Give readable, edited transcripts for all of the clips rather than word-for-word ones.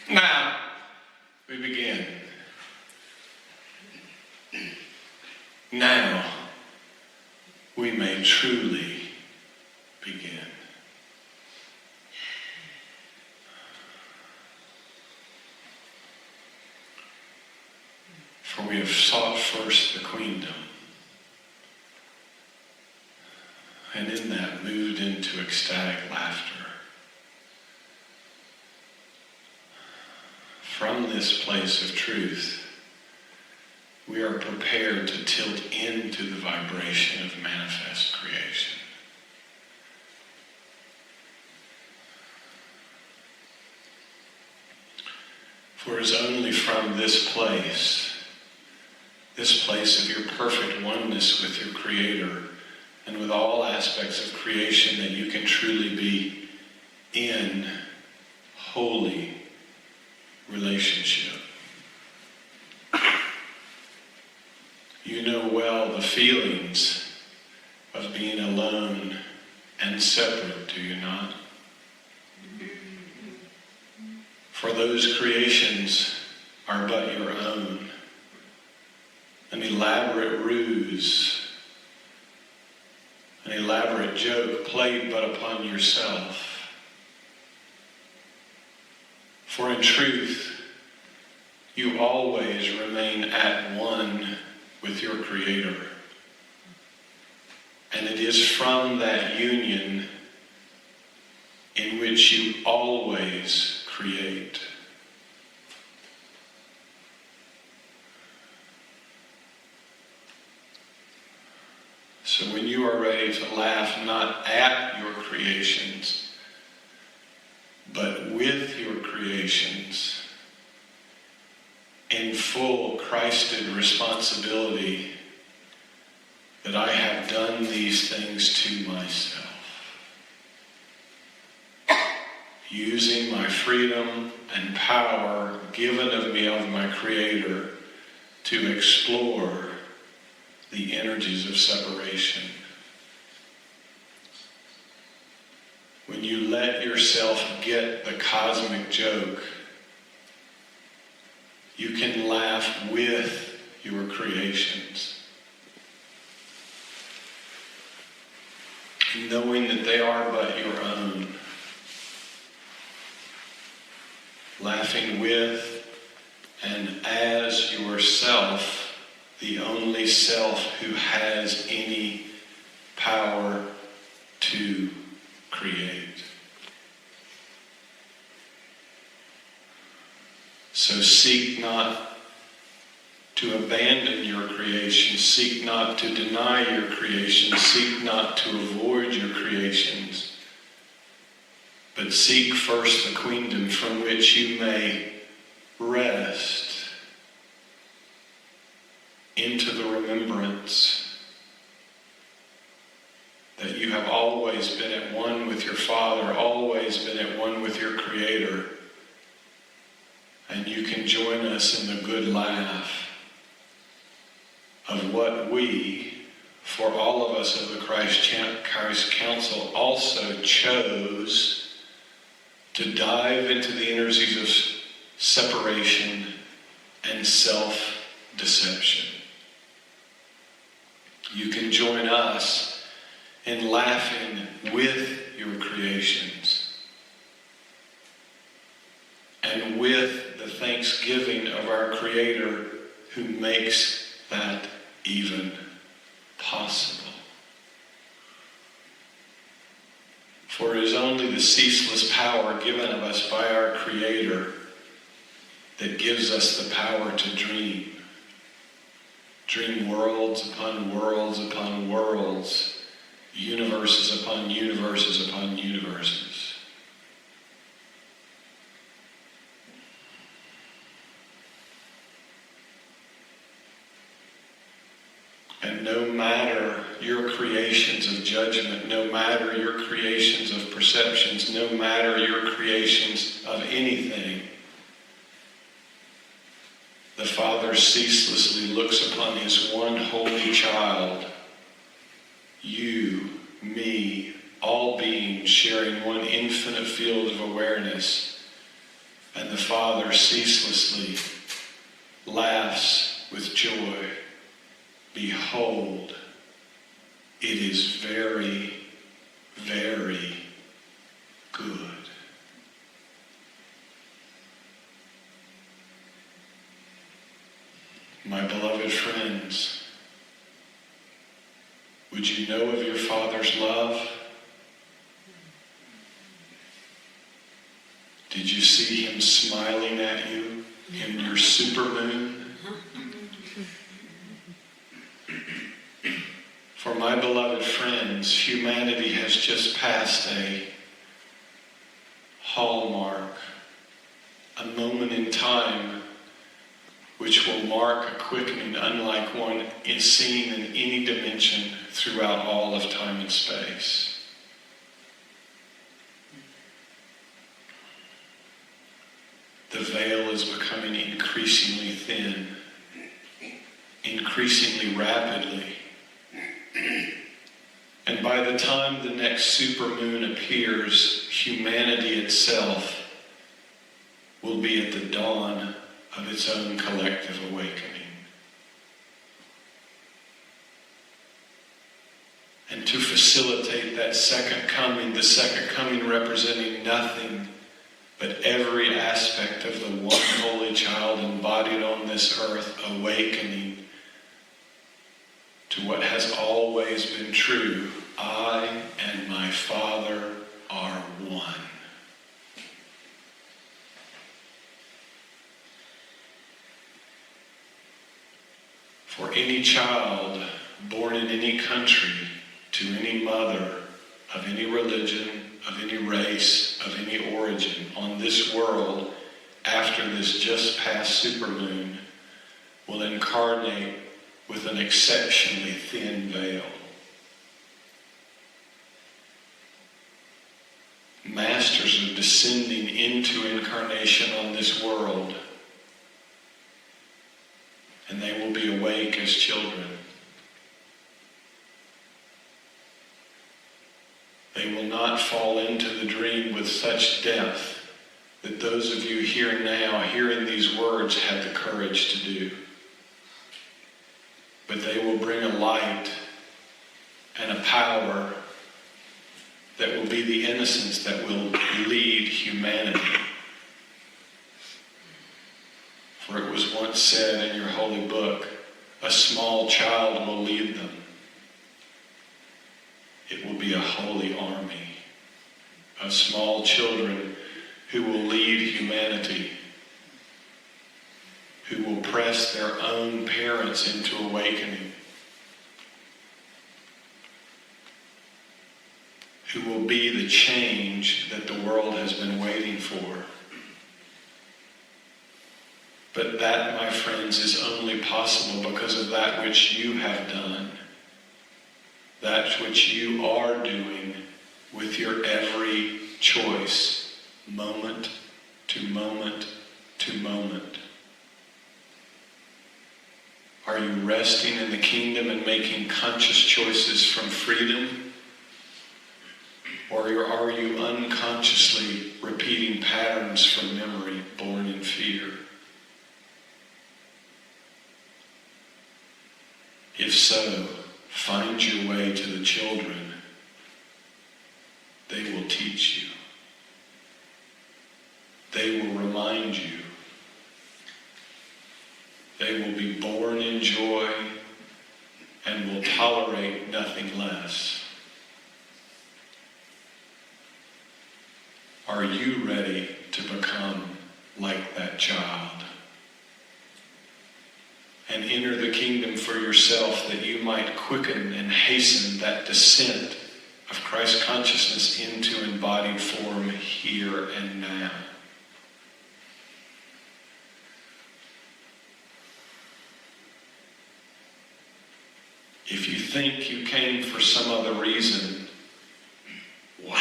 Now, we begin. Now, we may truly begin. For we have sought first the queendom, and in that moved into ecstatic laughter. From this place of truth, we are prepared to tilt into the vibration of manifest creation. For it is only from this place of your perfect oneness with your Creator and with all aspects of creation, that you can truly be in holy relationship. You know well the feelings of being alone and separate, do you not? For those creations are but your own, an elaborate ruse, an elaborate joke played but upon yourself. For in truth, you always remain at one with your Creator. And it is from that union in which you always create. So when you are ready to laugh not at your creations, but with your creations, in full Christed responsibility that I have done these things to myself, using my freedom and power given of me of my Creator to explore the energies of separation. When you let yourself get the cosmic joke, you can laugh with your creations, knowing that they are but your own. Laughing with and as yourself, the only self who has any power to create. So seek not to abandon your creation, seek not to deny your creation, seek not to avoid your creations, but seek first the queendom from which you may rest into the remembrance that you have always been at one with your Father, always been at one with your Creator, and you can join us in the good laugh of what we, for all of us of the Christ Council, also chose to dive into the energies of separation and self-deception. You can join us in laughing with your creations and with the thanksgiving of our Creator who makes that even possible. For it is only the ceaseless power given of us by our Creator that gives us the power to dream. Dream worlds upon worlds upon worlds, universes upon universes upon universes. And no matter your creations of judgment, no matter your creations of perceptions, no matter your creations of anything, the Father ceaselessly looks upon his one holy child, you, me, all beings sharing one infinite field of awareness, and the Father ceaselessly laughs with joy. Behold, it is very, very good. My beloved friends, would you know of your Father's love? Did you see him smiling at you in your supermoon? For my beloved friends, humanity has just passed a hallmark, a moment in time which will mark a quickening unlike one seen in any dimension throughout all of time and space. The veil is becoming increasingly thin, increasingly rapidly. And by the time the next supermoon appears, humanity itself will be at the dawn of its own collective awakening. And to facilitate that second coming, the second coming representing nothing but every aspect of the one holy child embodied on this earth awakening to what has always been true. I and my Father are one. For any child born in any country, to any mother, of any religion, of any race, of any origin, on this world, after this just past supermoon, will incarnate with an exceptionally thin veil. Masters are descending into incarnation on this world, and they will be awake as children. They will not fall into the dream with such depth that those of you here now, hearing these words, had the courage to do. But they will bring a light and a power that will be the innocence that will lead humanity. For it was once said in your holy book, a small child will lead them. It will be a holy army of small children who will lead humanity, who will press their own parents into awakening, who will be the change that the world has been waiting for. But that, my friends, is only possible because of that which you have done, that which you are doing with your every choice, moment to moment to moment. Are you resting in the kingdom and making conscious choices from freedom? Or are you unconsciously repeating patterns from memory born in fear? If so, find your way to the children. They will teach you. They will remind you. They will be born in joy and will tolerate nothing less. Are you ready to become like that child? And enter the kingdom for yourself that you might quicken and hasten that descent of Christ consciousness into embodied form here and now. If you think you came for some other reason, wow.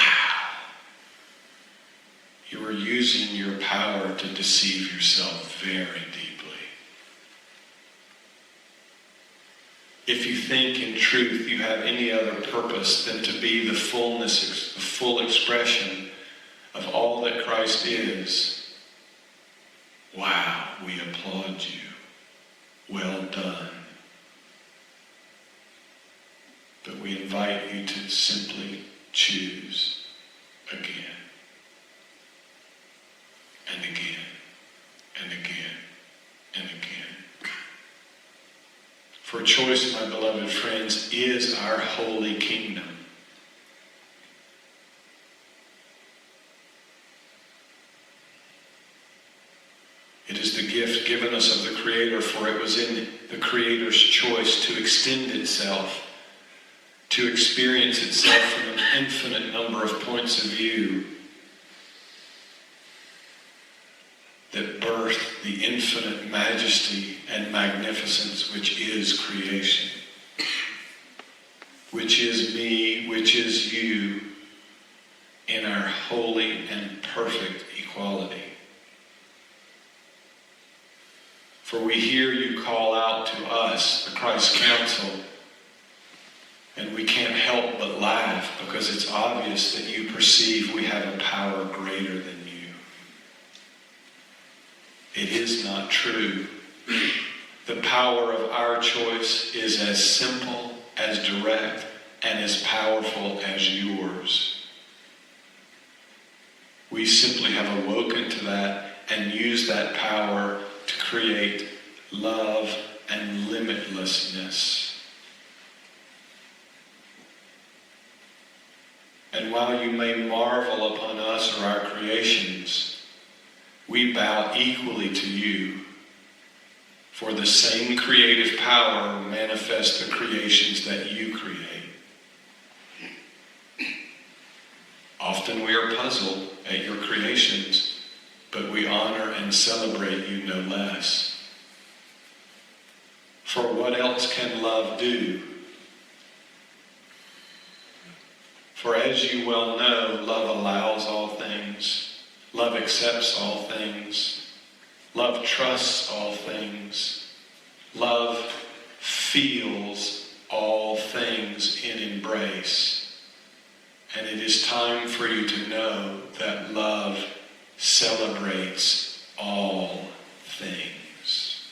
You are using using your power to deceive yourself very deeply. If you think in truth you have any other purpose than to be the fullness, the full expression of all that Christ is, wow, we applaud you. Well done. But we invite you to simply choose again and again and again and again. For choice, my beloved friends, is our holy kingdom. It is the gift given us of the Creator, for it was in the Creator's choice to extend itself, to experience itself from an infinite number of points of view, that birthed the infinite majesty and magnificence which is creation, which is me, which is you, in our holy and perfect equality. For we hear you call out to us, the Christ Council, and we can't help but laugh because it's obvious that you perceive we have a power greater than you. It is not true. The power of our choice is as simple, as direct, and as powerful as yours. We simply have awoken to that and use that power to create love and limitlessness. And while you may marvel upon us or our creations, we bow equally to you, for the same creative power manifests the creations that you create. Often we are puzzled at your creations, but we honor and celebrate you no less. For what else can love do? For as you well know, love allows all things. Love accepts all things. Love trusts all things. Love feels all things in embrace. And it is time for you to know that love celebrates all things.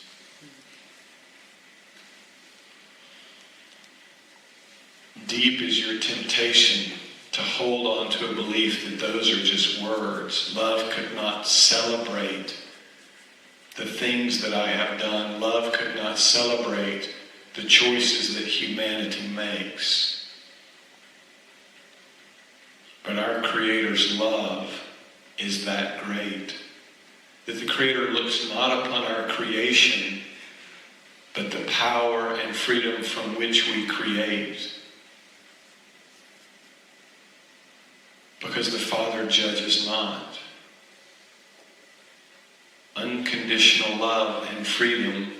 Deep is your temptation to hold on to a belief that those are just words. Love could not celebrate the things that I have done. Love could not celebrate the choices that humanity makes. But our Creator's love is that great, that the Creator looks not upon our creation, but the power and freedom from which we create. Because the Father judges not. Unconditional love and freedom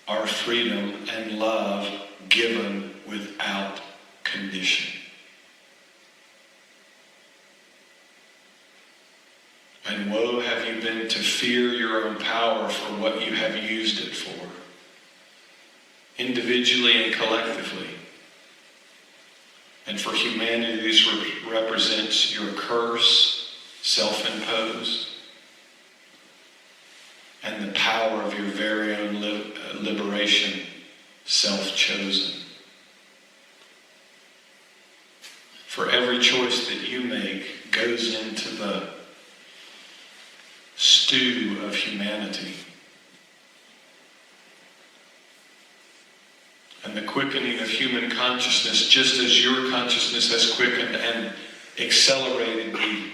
are freedom and love given without condition. And woe have you been to fear your own power for what you have used it for, individually and collectively. And for humanity, this represents your curse, self-imposed, and the power of your very own liberation, self-chosen. For every choice that you make goes into the stew of humanity. And the quickening of human consciousness, just as your consciousness has quickened and accelerated the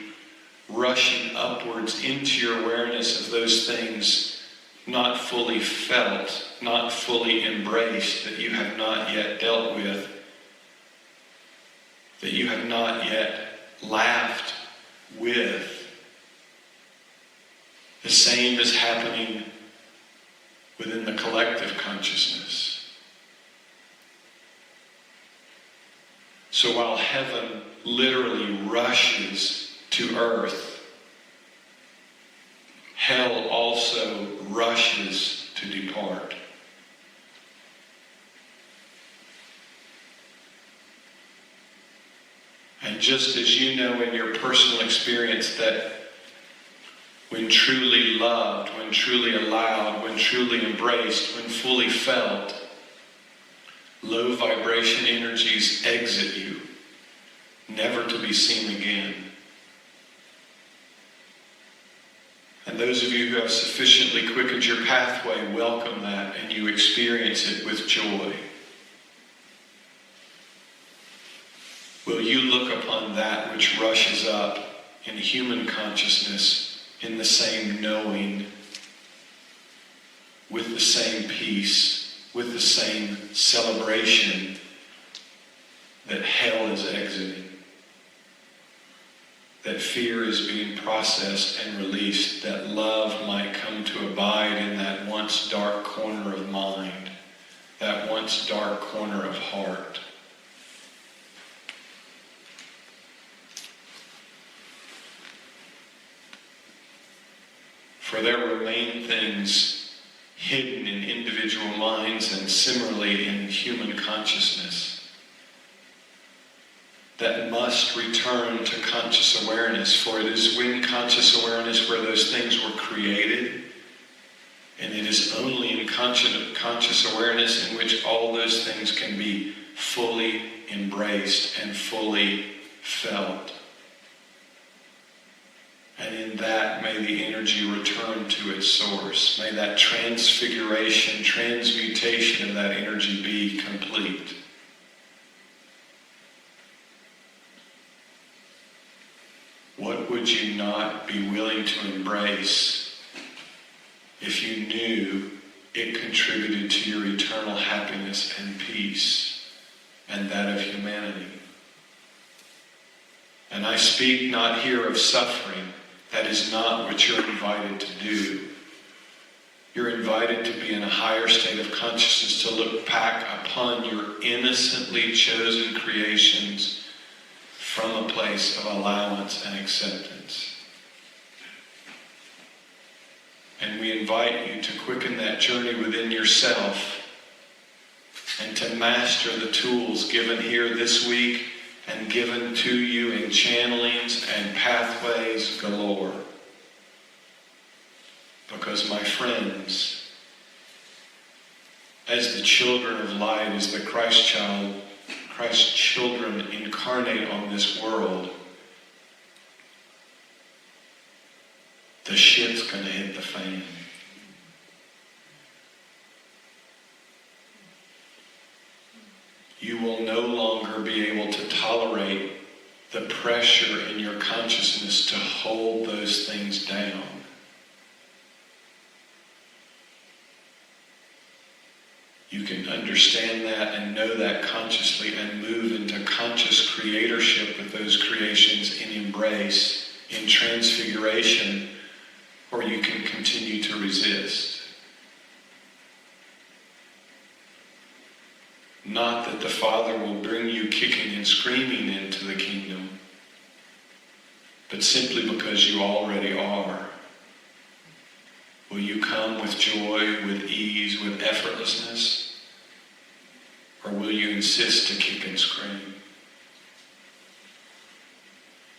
rushing upwards into your awareness of those things not fully felt, not fully embraced, that you have not yet dealt with, that you have not yet laughed with. The same is happening within the collective consciousness. So while heaven literally rushes to earth hell also rushes to depart. And just as you know in your personal experience that when truly loved, when truly allowed, when truly embraced, when fully felt, low vibration energies exit you, never to be seen again. And those of you who have sufficiently quickened your pathway welcome that, and you experience it with joy. Will you look upon that which rushes up in human consciousness in the same knowing, with the same peace, with the same celebration that hell is exiting, that fear is being processed and released, that love might come to abide in that once dark corner of mind, that once dark corner of heart. For there remain things hidden in individual minds and similarly in human consciousness that must return to conscious awareness. For it is when conscious awareness where those things were created, and it is only in conscious awareness in which all those things can be fully embraced and fully felt. And in that, may the energy return to its source. May that transfiguration, transmutation of that energy be complete. What would you not be willing to embrace if you knew it contributed to your eternal happiness and peace and that of humanity? And I speak not here of suffering. That is not what you're invited to do. You're invited to be in a higher state of consciousness, to look back upon your innocently chosen creations from a place of allowance and acceptance. And we invite you to quicken that journey within yourself and to master the tools given here this week and given to you in channelings and pathways galore. Because, my friends, as the children of light, as the Christ's children incarnate on this world, the shit's going to hit the fan. You will no longer be able to tolerate the pressure in your consciousness to hold those things down. You can understand that and know that consciously and move into conscious creatorship with those creations in embrace, in transfiguration, or you can continue to resist. Not that the Father will bring you kicking and screaming into the kingdom, but simply because you already are. Will you come with joy, with ease, with effortlessness? Or will you insist to kick and scream?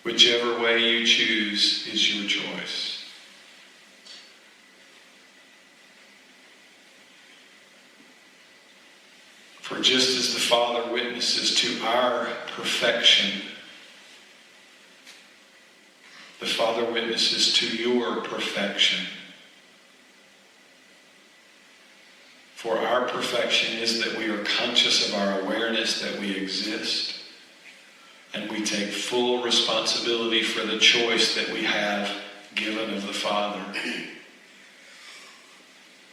Whichever way you choose is your choice. For just as the Father witnesses to our perfection, the Father witnesses to your perfection. For our perfection is that we are conscious of our awareness that we exist, and we take full responsibility for the choice that we have given of the Father.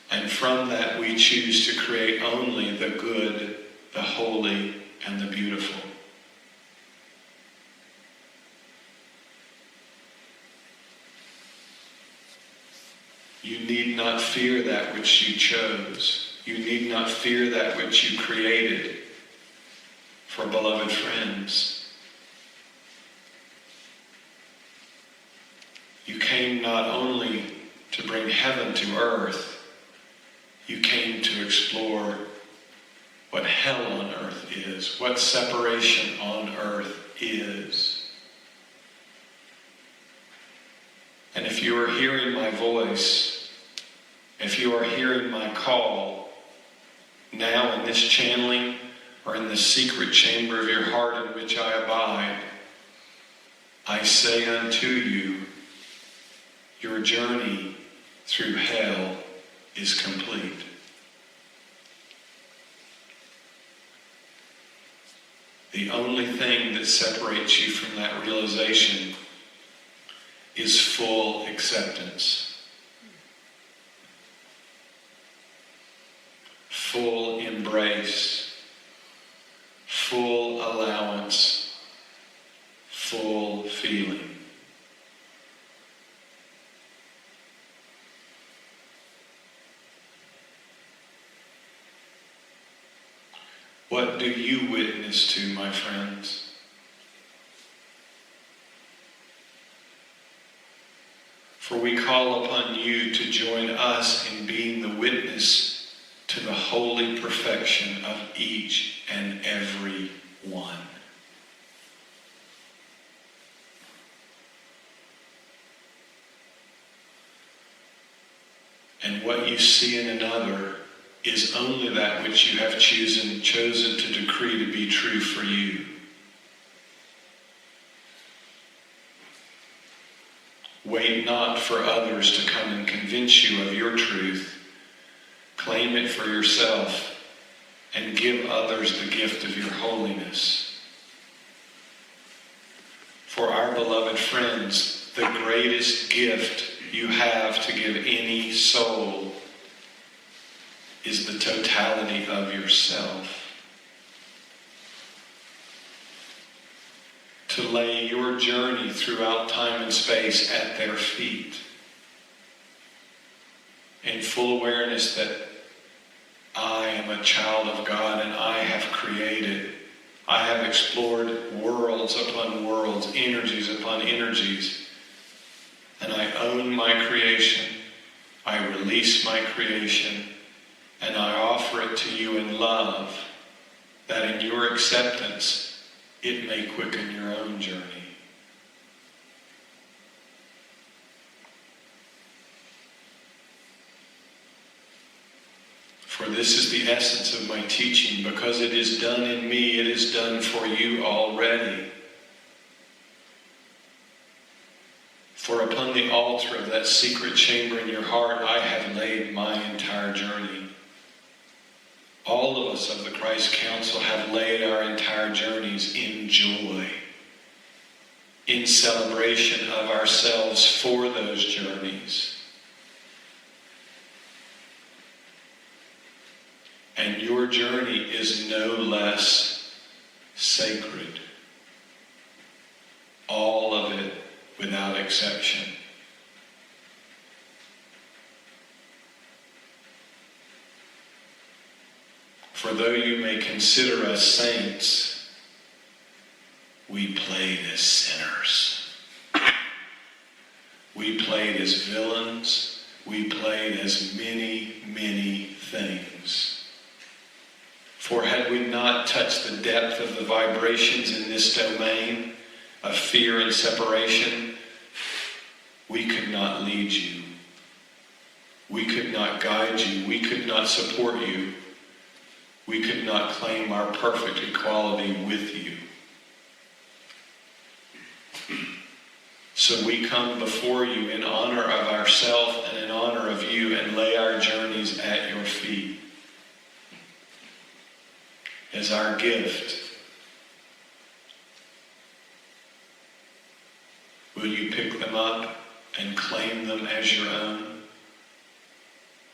And from that we choose to create only the good, the holy, and the beautiful. You need not fear that which you chose. You need not fear that which you created. For, beloved friends, you came not only to bring heaven to earth. You came to explore what hell on earth is, what separation on earth is. And if you are hearing my voice, if you are hearing my call, now in this channeling or in the secret chamber of your heart in which I abide, I say unto you, your journey through hell is complete. The only thing that separates you from that realization is full acceptance, full embrace, full allowance, full feeling. What do you witness to, my friends? For we call upon you to join us in being the witness to the holy perfection of each and every one. And what you see in another is only that which you have chosen to decree to be true for you. Wait not for others to come and convince you of your truth. Claim it for yourself and give others the gift of your holiness. For our beloved friends, the greatest gift you have to give any soul is the totality of yourself. To lay your journey throughout time and space at their feet, in full awareness that I am a child of God and I have created. I have explored worlds upon worlds, energies upon energies, and I own my creation. I release my creation. And I offer it to you in love, that in your acceptance, it may quicken your own journey. For this is the essence of my teaching. Because it is done in me, it is done for you already. For upon the altar of that secret chamber in your heart, I have laid my entire journey. All of us of the Christ Council have laid our entire journeys in joy, in celebration of ourselves for those journeys. And your journey is no less sacred. All of it without exception. For though you may consider us saints, we played as sinners. We played as villains. We played as many, many things. For had we not touched the depth of the vibrations in this domain of fear and separation, we could not lead you. We could not guide you. We could not support you. We could not claim our perfect equality with you. So we come before you in honor of ourselves and in honor of you and lay our journeys at your feet as our gift. Will you pick them up and claim them as your own,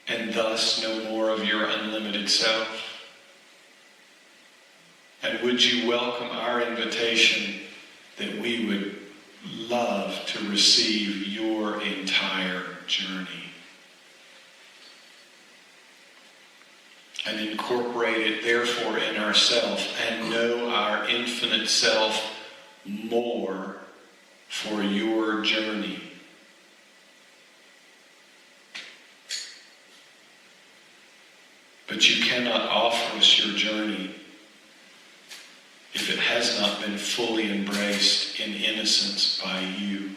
and thus know more of your unlimited self? And would you welcome our invitation that we would love to receive your entire journey and incorporate it therefore in ourself and know our infinite self more for your journey. But you cannot offer us your journey if it has not been fully embraced in innocence by you.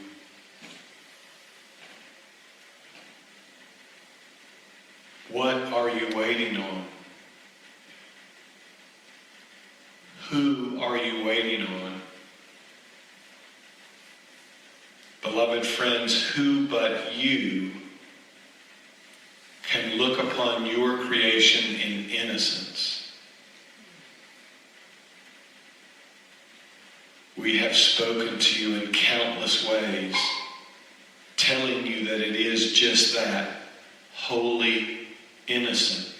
What are you waiting on? Who are you waiting on? Beloved friends, who but you can look upon your creation in innocence? We have spoken to you in countless ways, telling you that it is just that, wholly innocent.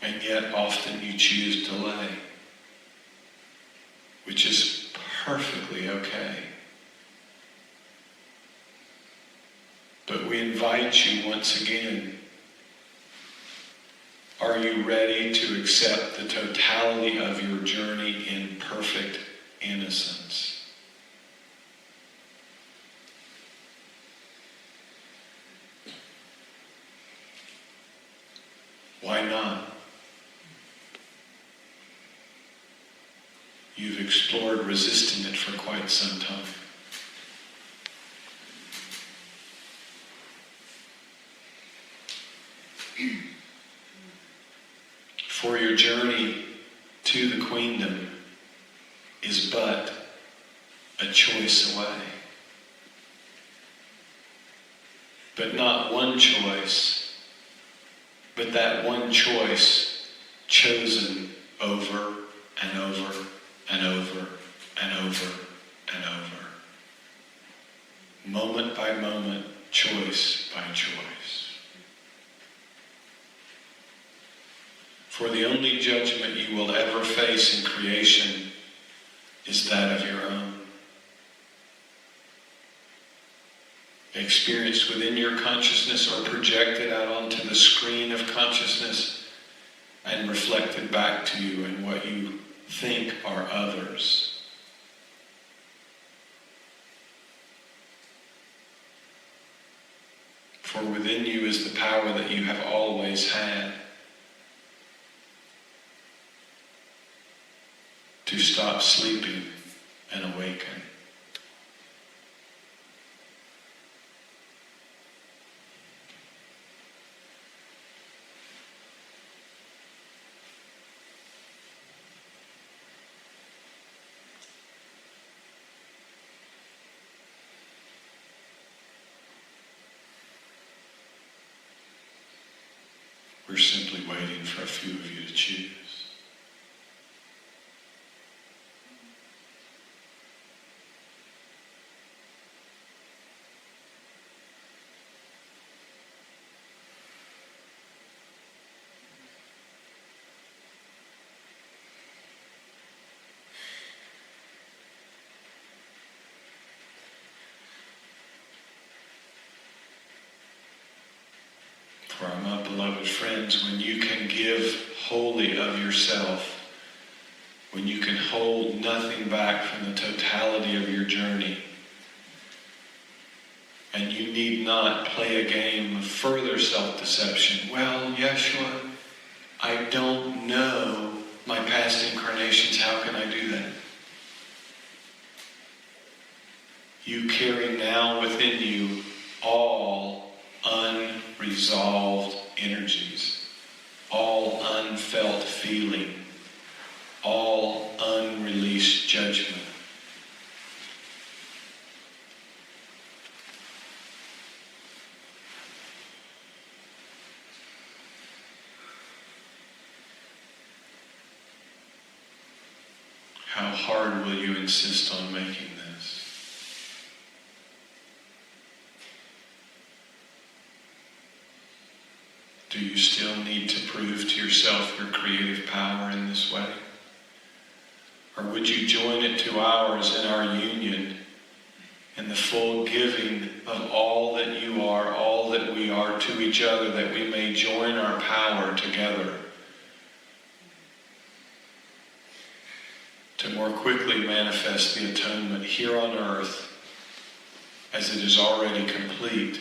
And yet often you choose delay, which is perfectly okay. But we invite you once again. Are you ready to accept the totality of your journey in perfect innocence? Why not? You've explored resisting it for quite some time. For your journey to the queendom is but a choice away. But not one choice, but that one choice chosen over and over and over and over and over. Moment by moment, choice by choice. For the only judgment you will ever face in creation is that of your own. Experienced within your consciousness or projected out onto the screen of consciousness and reflected back to you in what you think are others. For within you is the power that you have always had to stop sleeping and awaken. We're simply waiting for a few of you to choose. For my beloved friends, when you can give wholly of yourself, when you can hold nothing back from the totality of your journey, and you need not play a game of further self-deception. Well, Jeshua, I don't know my past incarnations. How can I do that? You carry now within you all unresolved energies, all unfelt feeling, all unreleased judgment. How hard will you insist on making this? Do you still need to prove to yourself your creative power in this way? Or would you join it to ours in our union, in the full giving of all that you are, all that we are to each other, that we may join our power together to more quickly manifest the atonement here on earth as it is already complete.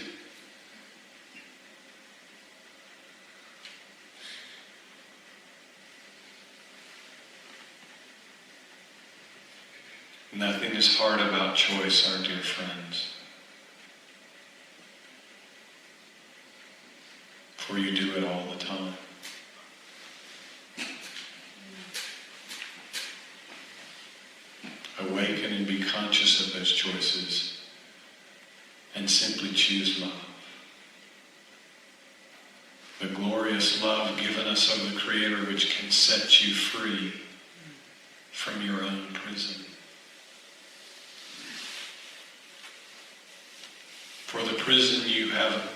Nothing is hard about choice, our dear friends. For you do it all the time. Awaken and be conscious of those choices and simply choose love. The glorious love given us of the Creator which can set you free from your own prison. For the prison you have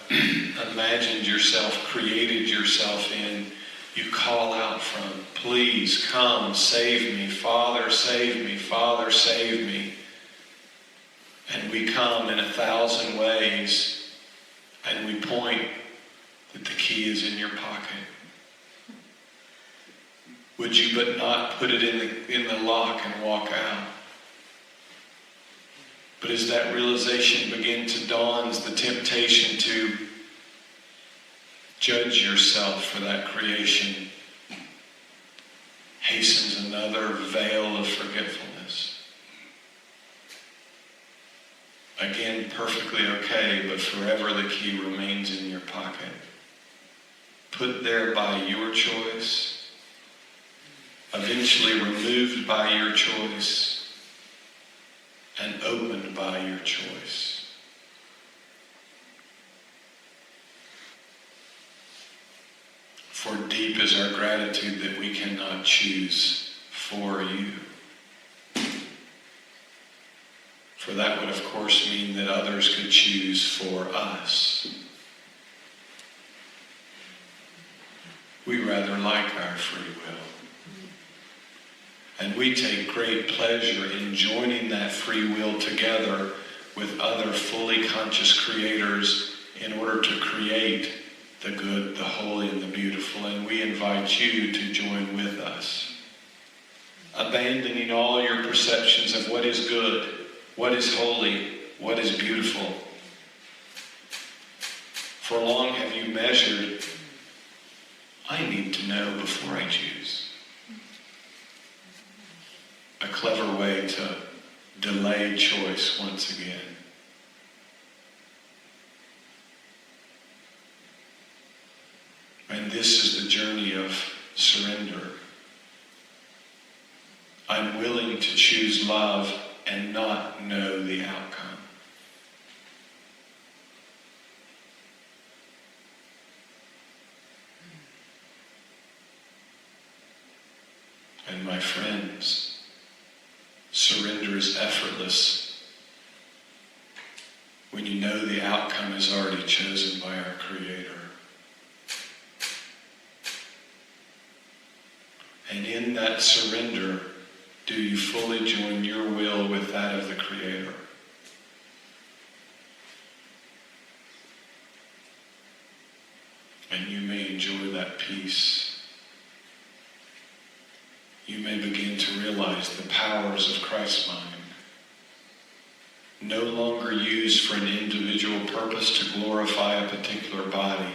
imagined yourself, created yourself in, you call out from, please come, save me, Father, save me, Father, save me. And we come in 1,000 ways, and we point that the key is in your pocket. Would you but not put it in the lock and walk out? But as that realization begins to dawn, the temptation to judge yourself for that creation hastens another veil of forgetfulness. Again, perfectly okay, but forever the key remains in your pocket. Put there by your choice, eventually removed by your choice, and opened by your choice. For deep is our gratitude that we cannot choose for you. For that would of course mean that others could choose for us. We rather like our free will. And we take great pleasure in joining that free will together with other fully conscious creators in order to create the good, the holy, and the beautiful. And we invite you to join with us. Abandoning all your perceptions of what is good, what is holy, what is beautiful. For long have you measured, I need to know before I choose. A clever way to delay choice once again. And this is the journey of surrender. I'm willing to choose love and not know the outcome. And my friends, surrender is effortless when you know the outcome is already chosen by our Creator. And in that surrender, do you fully join your will with that of the Creator? And you may enjoy that peace. You may begin to realize the powers of Christ's mind, no longer used for an individual purpose to glorify a particular body,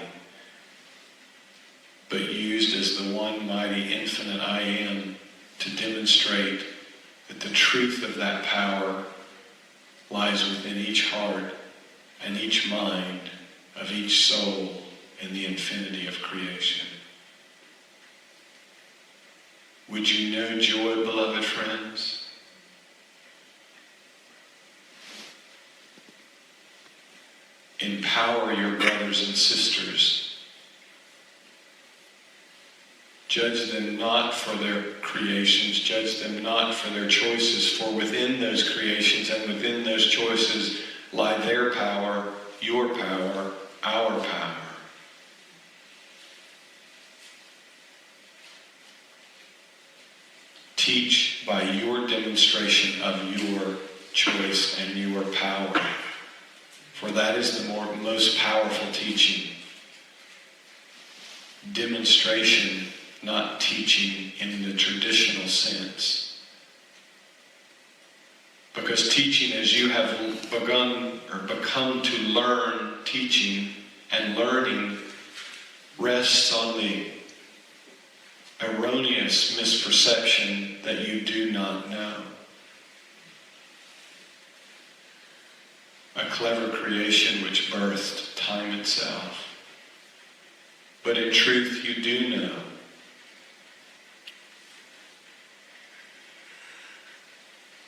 but used as the one mighty infinite I am to demonstrate that the truth of that power lies within each heart and each mind of each soul in the infinity of creation. Would you know joy, beloved friends? Empower your brothers and sisters. Judge them not for their creations. Judge them not for their choices. For within those creations and within those choices lie their power, your power, our power. Teach by your demonstration of your choice and your power. For that is the most powerful teaching. Demonstration, not teaching in the traditional sense, Because teaching, as you have begun or become to learn, teaching and learning rests on the erroneous misperception that you do not know. A clever creation which birthed time itself. But in truth you do know.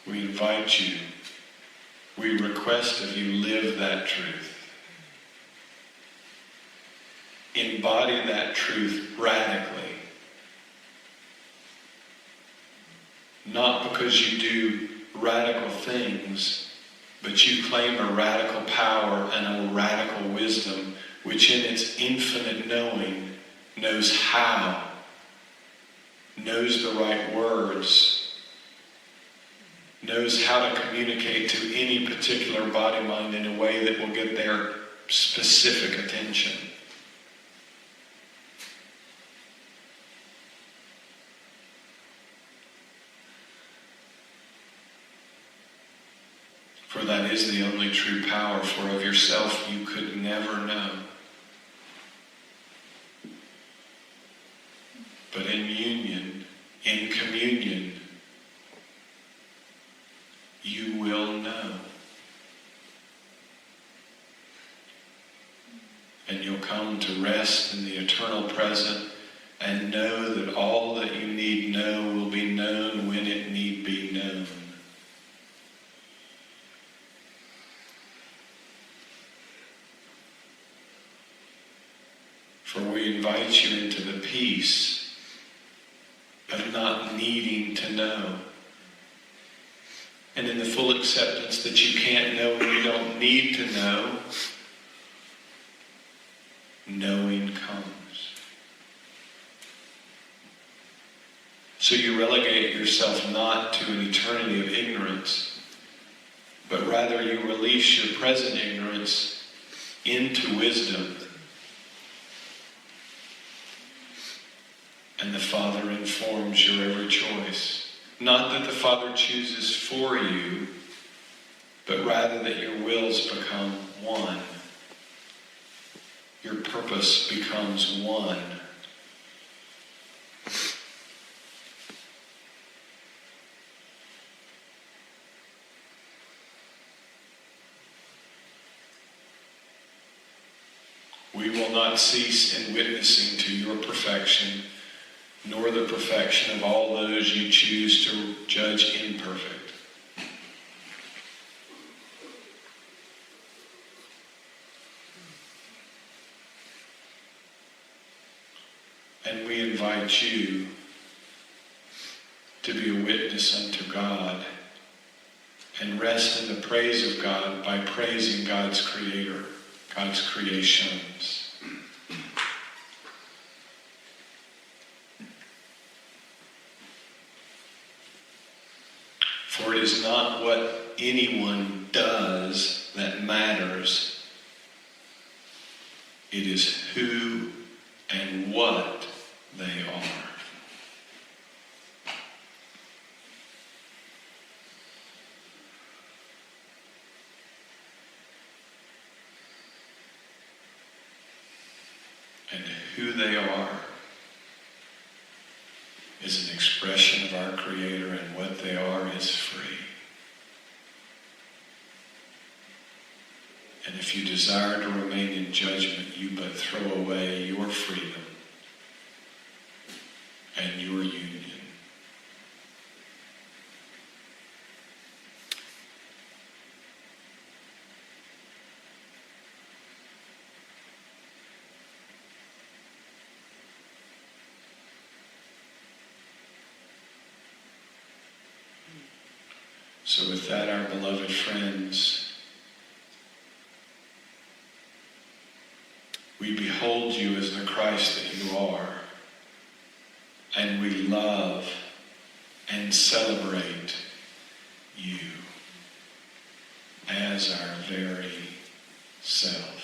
We invite you, we request of you, live that truth. Embody that truth radically. Not because you do radical things, but you claim a radical power and a radical wisdom which in its infinite knowing knows how, knows the right words, knows how to communicate to any particular body mind in a way that will get their specific attention. For that is the only true power, for of yourself you could never know. But in union, in communion, you will know. And you'll come to rest in the eternal present and know that all that you need know will be known when it need be known. For we invite you into the peace of not needing to know. And in the full acceptance that you can't know and you don't need to know, knowing comes. So you relegate yourself not to an eternity of ignorance, but rather you release your present ignorance into wisdom. And the Father informs your every choice. Not that the Father chooses for you, but rather that your wills become one. Your purpose becomes one. We will not cease in witnessing to your perfection, nor the perfection of all those you choose to judge imperfect. And we invite you to be a witness unto God and rest in the praise of God by praising God's Creator, God's creations. For it is not what anyone does that matters. It is who and what they are. And who they are is an expression of our Creator, and what they are is free. And if you desire to remain in judgment, you but throw away your freedom and your union. So with that, our beloved friends, we behold you as the Christ that you are, and we love and celebrate you as our very self.